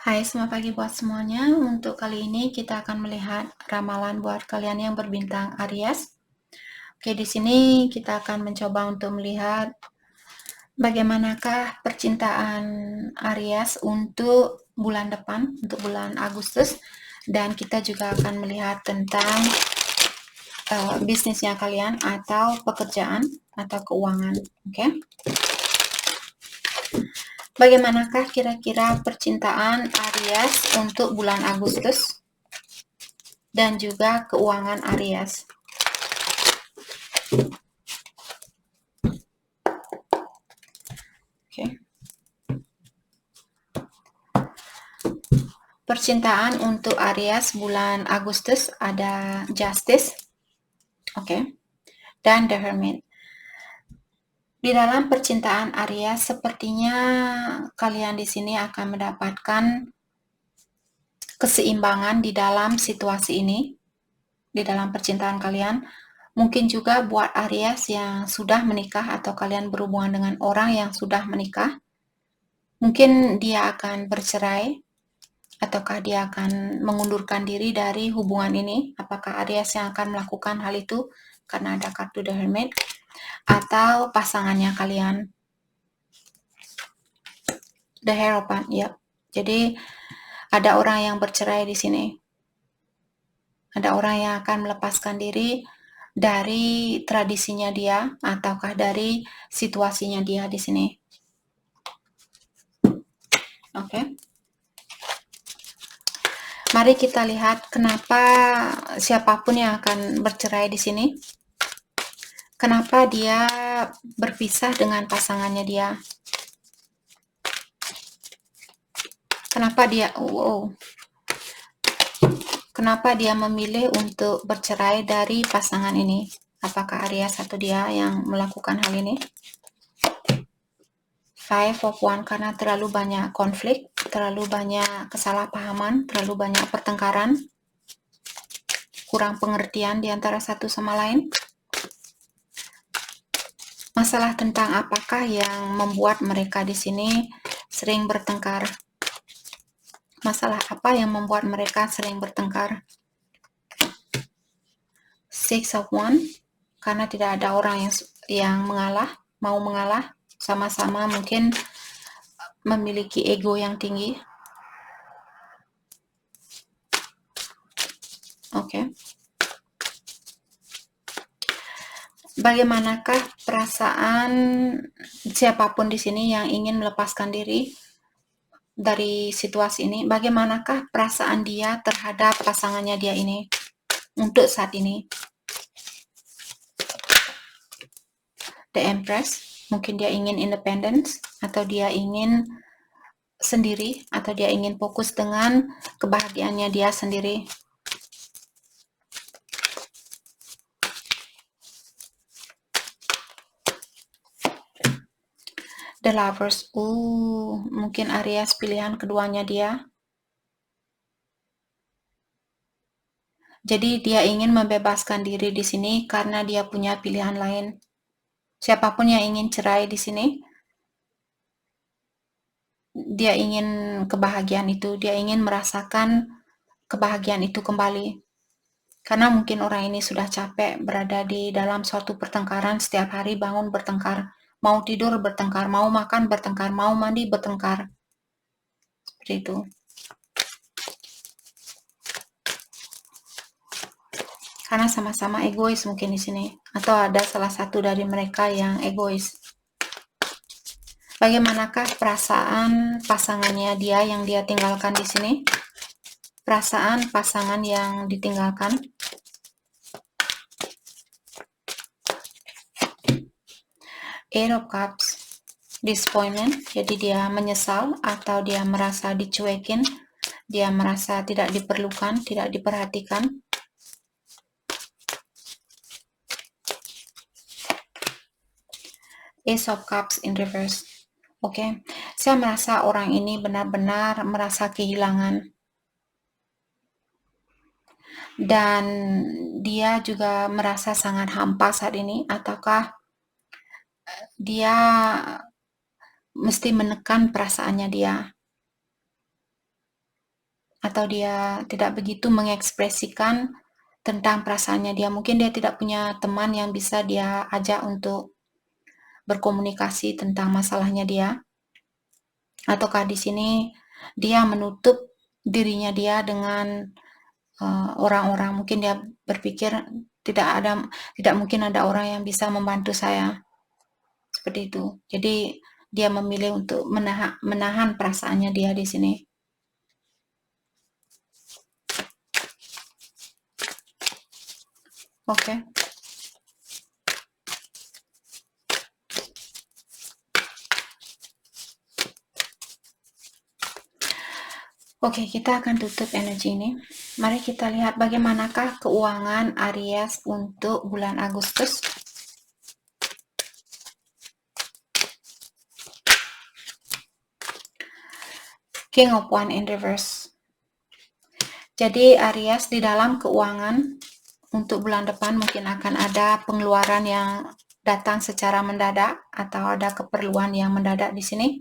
Hai, selamat pagi buat semuanya. Untuk kali ini kita akan melihat ramalan buat kalian yang berbintang Aries. Oke, di sini kita akan mencoba untuk melihat bagaimanakah percintaan Aries untuk bulan depan, untuk bulan Agustus, dan kita juga akan melihat tentang bisnisnya kalian atau pekerjaan atau keuangan. Oke. Bagaimanakah kira-kira percintaan Aries untuk bulan Agustus dan juga keuangan Aries? Oke. Percintaan untuk Aries bulan Agustus ada Justice, oke, dan The Hermit. Di dalam percintaan Aries, sepertinya kalian di sini akan mendapatkan keseimbangan di dalam situasi ini, di dalam percintaan kalian. Mungkin juga buat Aries yang sudah menikah atau kalian berhubungan dengan orang yang sudah menikah, mungkin dia akan bercerai, ataukah dia akan mengundurkan diri dari hubungan ini? Apakah Aries yang akan melakukan hal itu karena ada kartu The Hermit, atau pasangannya kalian? The Hierophant, ya. Jadi ada orang yang bercerai di sini. Ada orang yang akan melepaskan diri dari tradisinya dia, ataukah dari situasinya dia di sini. Oke. Mari kita lihat kenapa siapapun yang akan bercerai di sini. Kenapa dia berpisah dengan pasangannya dia? Kenapa dia memilih untuk bercerai dari pasangan ini? Apakah Aries atau dia yang melakukan hal ini? Five of Wands, karena terlalu banyak konflik, terlalu banyak kesalahpahaman, terlalu banyak pertengkaran, kurang pengertian di antara satu sama lain. Masalah tentang apakah yang membuat mereka di sini sering bertengkar? Masalah apa yang membuat mereka sering bertengkar? Six of Wands, karena tidak ada orang yang mau mengalah, sama-sama mungkin memiliki ego yang tinggi. Oke. Bagaimanakah perasaan siapapun di sini yang ingin melepaskan diri dari situasi ini? Bagaimanakah perasaan dia terhadap pasangannya dia ini untuk saat ini? The Empress, mungkin dia ingin independence, atau dia ingin sendiri, atau dia ingin fokus dengan kebahagiaannya dia sendiri. The Lovers, mungkin Aries pilihan keduanya dia. Jadi dia ingin membebaskan diri di sini karena dia punya pilihan lain. Siapapun yang ingin cerai di sini, dia ingin kebahagiaan itu, dia ingin merasakan kebahagiaan itu kembali. Karena mungkin orang ini sudah capek berada di dalam suatu pertengkaran, setiap hari bangun bertengkar, mau tidur bertengkar, mau makan bertengkar, mau mandi bertengkar. Seperti itu. Karena sama-sama egois mungkin di sini, atau ada salah satu dari mereka yang egois. Bagaimanakah perasaan pasangannya dia yang dia tinggalkan di sini? Perasaan pasangan yang ditinggalkan. Eight of Cups, disappointment, jadi dia menyesal atau dia merasa dicuekin, dia merasa tidak diperlukan, tidak diperhatikan. Ace of Cups in reverse. Oke, saya merasa orang ini benar-benar merasa kehilangan. Dan dia juga merasa sangat hampa saat ini, ataukah dia mesti menekan perasaannya dia? atau dia tidak begitu mengekspresikan tentang perasaannya dia. Mungkin dia tidak punya teman yang bisa dia ajak untuk berkomunikasi tentang masalahnya dia. Ataukah di sini dia menutup dirinya dia dengan orang-orang. Mungkin dia berpikir tidak mungkin ada orang yang bisa membantu saya. Seperti itu. Jadi dia memilih untuk menahan perasaannya dia di sini. Oke. Oke, kita akan tutup energi ini. Mari kita lihat bagaimanakah keuangan Aries untuk bulan Agustus. King of Wands in reverse. Jadi Aries di dalam keuangan untuk bulan depan mungkin akan ada pengeluaran yang datang secara mendadak atau ada keperluan yang mendadak di sini.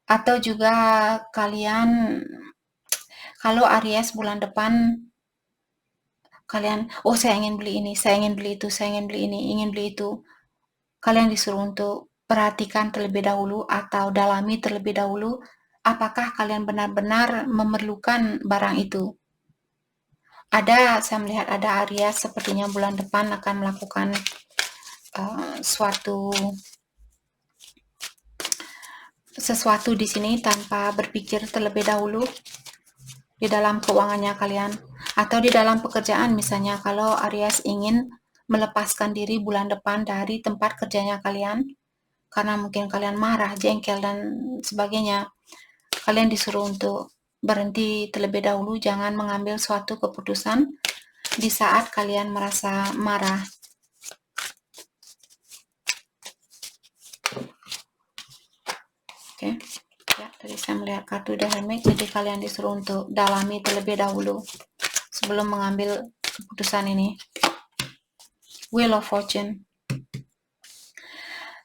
Atau juga kalian, kalau Aries bulan depan kalian, oh saya ingin beli ini, saya ingin beli itu, saya ingin beli ini, ingin beli itu. Kalian disuruh untuk perhatikan terlebih dahulu atau dalami terlebih dahulu apakah kalian benar-benar memerlukan barang itu. Saya melihat ada Aries sepertinya bulan depan akan melakukan sesuatu di sini tanpa berpikir terlebih dahulu di dalam keuangannya kalian. Atau di dalam pekerjaan misalnya kalau Aries ingin melepaskan diri bulan depan dari tempat kerjanya kalian, karena mungkin kalian marah, jengkel, dan sebagainya, kalian disuruh untuk berhenti terlebih dahulu, jangan mengambil suatu keputusan di saat kalian merasa marah. Oke. Ya, tadi saya melihat kartu The Hermit, jadi kalian disuruh untuk dalami terlebih dahulu sebelum mengambil keputusan ini. Wheel of Fortune.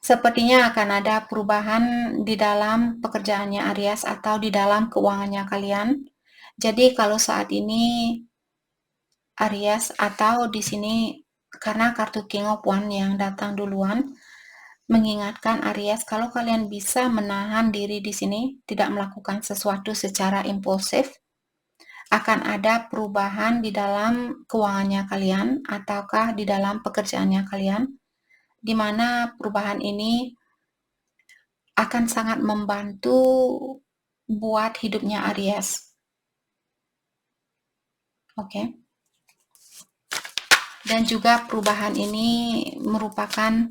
Sepertinya akan ada perubahan di dalam pekerjaannya Aries atau di dalam keuangannya kalian. Jadi kalau saat ini Aries atau di sini karena kartu King of Wands yang datang duluan mengingatkan Aries kalau kalian bisa menahan diri di sini, tidak melakukan sesuatu secara impulsif, akan ada perubahan di dalam keuangannya kalian ataukah di dalam pekerjaannya kalian, di mana perubahan ini akan sangat membantu buat hidupnya Aries. Oke. Dan juga perubahan ini merupakan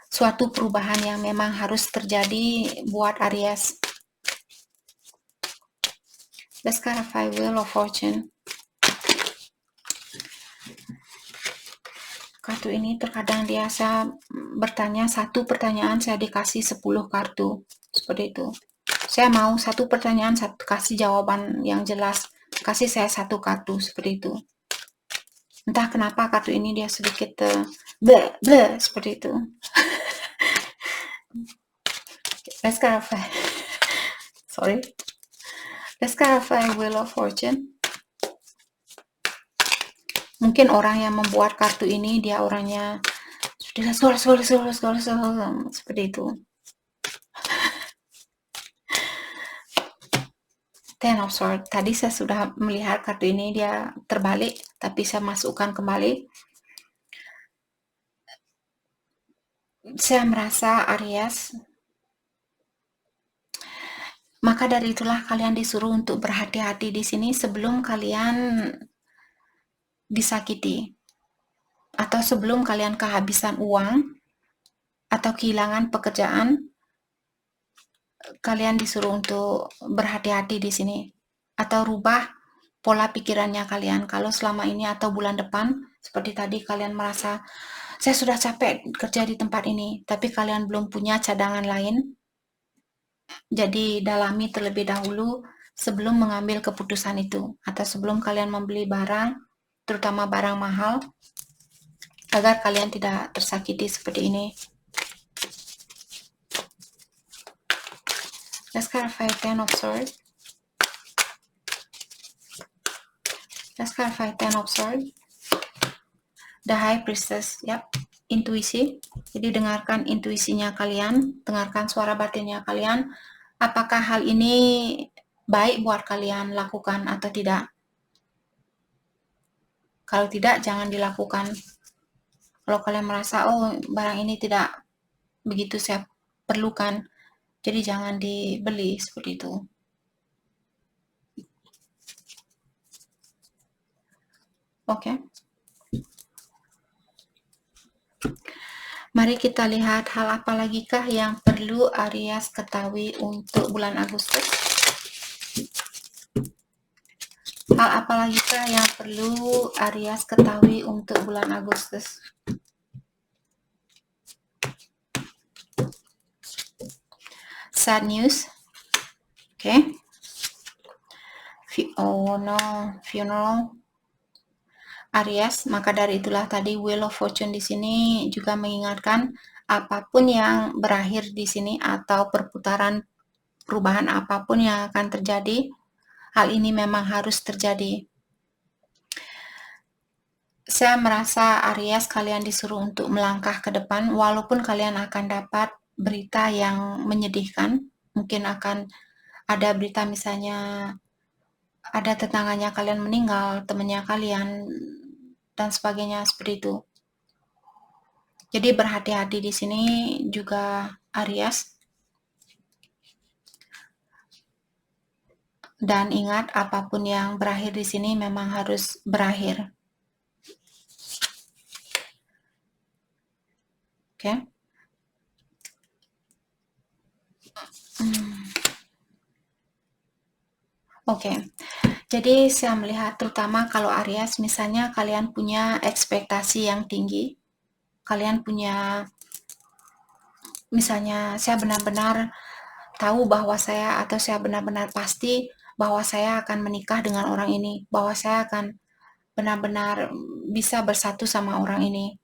suatu perubahan yang memang harus terjadi buat Aries. Let's clarify Wheel of Fortune. Kartu ini terkadang saya bertanya satu pertanyaan, saya dikasih 10 kartu. Seperti itu. Saya mau satu pertanyaan, kasih jawaban yang jelas. Kasih saya satu kartu, seperti itu. Entah kenapa kartu ini dia sedikit bleh, seperti itu. Let's clarify. Sorry. Let's clarify Wheel of Fortune. Mungkin orang yang membuat kartu ini dia orangnya sudah seperti itu. Ten of Swords. Tadi saya sudah melihat kartu ini dia terbalik, tapi saya masukkan kembali. Saya merasa Aries, maka dari itulah kalian disuruh untuk berhati-hati di sini sebelum kalian disakiti atau sebelum kalian kehabisan uang atau kehilangan pekerjaan. Kalian disuruh untuk berhati-hati di sini atau rubah pola pikirannya kalian. Kalau selama ini atau bulan depan seperti tadi kalian merasa saya sudah capek kerja di tempat ini, tapi kalian belum punya cadangan lain. Jadi dalami terlebih dahulu sebelum mengambil keputusan itu atau sebelum kalian membeli barang, terutama barang mahal, agar kalian tidak tersakiti seperti ini. Let's clarify Ten of Swords. Let's clarify 10 of Swords. The High Priestess, ya, intuisi. Jadi dengarkan intuisinya kalian, dengarkan suara batinnya kalian. Apakah hal ini baik buat kalian lakukan atau tidak? Kalau tidak, jangan dilakukan. Kalau kalian merasa, oh barang ini tidak begitu saya perlukan, jadi jangan dibeli seperti itu. Oke. Mari kita lihat hal apa lagikah yang perlu Aries ketahui untuk bulan Agustus. Hal apa lagikah yang perlu Aries ketahui untuk bulan Agustus? Sad news. Okay. Oh no, funeral. Aries, maka dari itulah tadi Wheel of Fortune di sini juga mengingatkan apapun yang berakhir di sini atau perputaran perubahan apapun yang akan terjadi, hal ini memang harus terjadi. Saya merasa Aries kalian disuruh untuk melangkah ke depan walaupun kalian akan dapat berita yang menyedihkan. Mungkin akan ada berita misalnya ada tetangganya kalian meninggal, temannya kalian dan sebagainya seperti itu. Jadi berhati-hati di sini juga Aries. Dan ingat apapun yang berakhir di sini memang harus berakhir. Oke. Oke. Jadi saya melihat terutama kalau Aries misalnya kalian punya ekspektasi yang tinggi. Kalian punya misalnya saya benar-benar tahu bahwa saya atau saya benar-benar pasti bahwa saya akan menikah dengan orang ini, bahwa saya akan benar-benar bisa bersatu sama orang ini.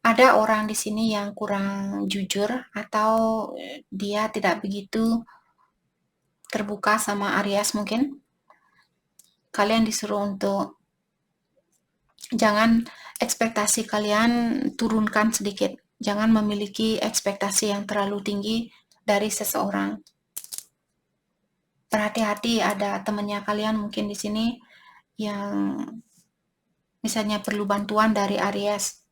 Ada orang di sini yang kurang jujur atau dia tidak begitu terbuka sama Aries mungkin. Kalian disuruh untuk jangan ekspektasi kalian turunkan sedikit. Jangan memiliki ekspektasi yang terlalu tinggi dari seseorang. Berhati-hati ada temannya kalian mungkin di sini yang misalnya perlu bantuan dari Aries.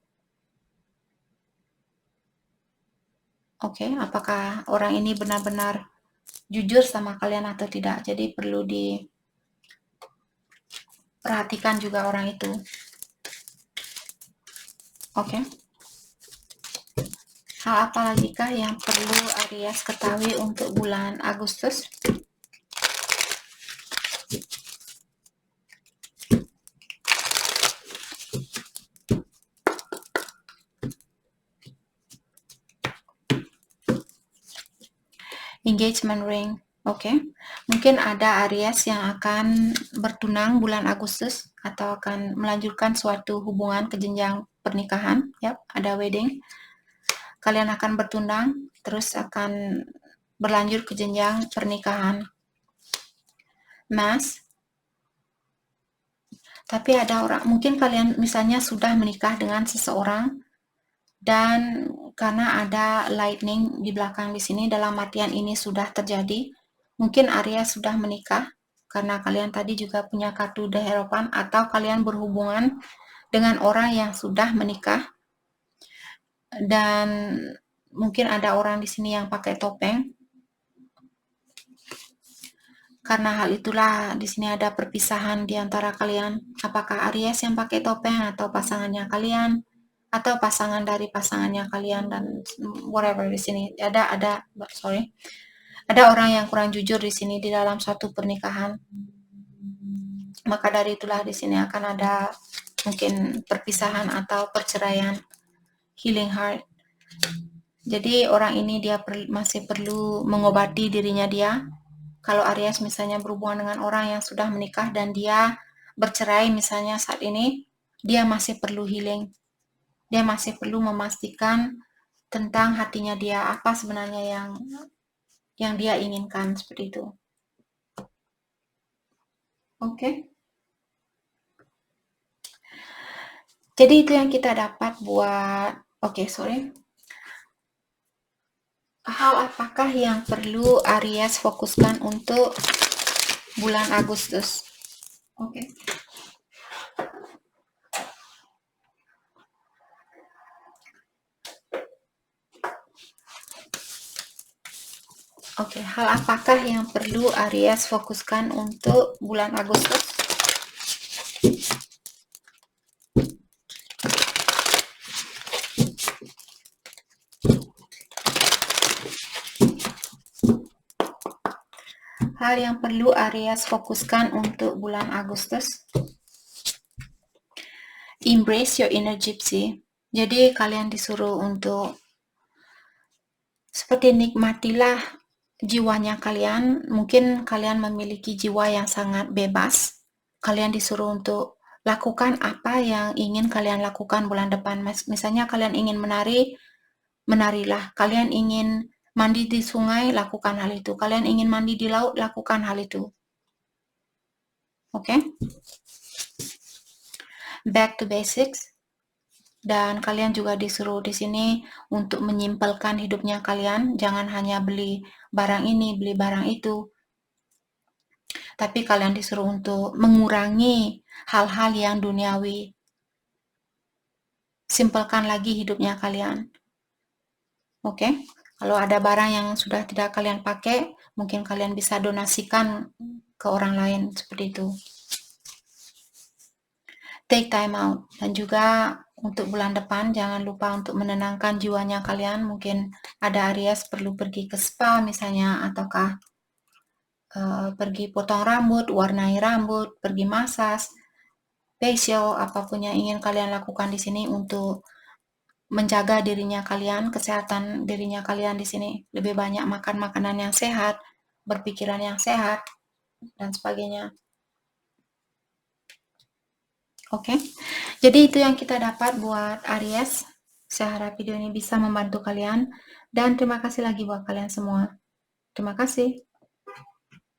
Oke, apakah orang ini benar-benar jujur sama kalian atau tidak? Jadi perlu diperhatikan juga orang itu. Oke. Hal apa lagikah yang perlu Aries ketahui untuk bulan Agustus? Engagement ring. Oke. Mungkin ada Aries yang akan bertunang bulan Agustus atau akan melanjutkan suatu hubungan ke jenjang pernikahan. Yap, ada wedding. Kalian akan bertunang, terus akan berlanjut ke jenjang pernikahan. Mas. Tapi ada orang, mungkin kalian misalnya sudah menikah dengan seseorang dan karena ada lightning di belakang di sini dalam artian ini sudah terjadi. Mungkin Aries sudah menikah karena kalian tadi juga punya kartu The Hierophant atau kalian berhubungan dengan orang yang sudah menikah. Dan mungkin ada orang di sini yang pakai topeng. Karena hal itulah di sini ada perpisahan di antara kalian. Apakah Aries yang pakai topeng atau pasangannya kalian atau pasangan dari pasangannya kalian dan whatever di sini. Ada orang yang kurang jujur di sini di dalam suatu pernikahan. Maka dari itulah di sini akan ada mungkin perpisahan atau perceraian. Healing heart. Jadi orang ini dia masih perlu mengobati dirinya dia. Kalau Aries misalnya berhubungan dengan orang yang sudah menikah dan dia bercerai misalnya saat ini, dia masih perlu healing. Dia masih perlu memastikan tentang hatinya dia, apa sebenarnya yang dia inginkan seperti itu. Oke. Jadi itu yang kita dapat buat, sorry. Hal apakah yang perlu Aries fokuskan untuk bulan Agustus? Oke. Oke, hal apakah yang perlu Aries fokuskan untuk bulan Agustus? Hal yang perlu Aries fokuskan untuk bulan Agustus? Embrace your inner gypsy. Jadi kalian disuruh untuk seperti nikmatilah jiwanya kalian. Mungkin kalian memiliki jiwa yang sangat bebas. Kalian disuruh untuk lakukan apa yang ingin kalian lakukan bulan depan. Misalnya kalian ingin menari, menarilah. Kalian ingin mandi di sungai, lakukan hal itu. Kalian ingin mandi di laut, lakukan hal itu. Oke? Back to basics. Dan kalian juga disuruh di sini untuk menyimpelkan hidupnya kalian. Jangan hanya beli barang ini, beli barang itu. Tapi kalian disuruh untuk mengurangi hal-hal yang duniawi. Simpelkan lagi hidupnya kalian. Oke? Kalau ada barang yang sudah tidak kalian pakai, mungkin kalian bisa donasikan ke orang lain seperti itu. Take time out. Dan juga untuk bulan depan, jangan lupa untuk menenangkan jiwanya kalian. Mungkin ada Aries perlu pergi ke spa misalnya, ataukah pergi potong rambut, warnai rambut, pergi massage, facial, apapun yang ingin kalian lakukan di sini untuk menjaga dirinya kalian, kesehatan dirinya kalian di sini. Lebih banyak makan makanan yang sehat, berpikiran yang sehat, dan sebagainya. Oke, jadi itu yang kita dapat buat Aries. Saya harap video ini bisa membantu kalian. Dan terima kasih lagi buat kalian semua. Terima kasih.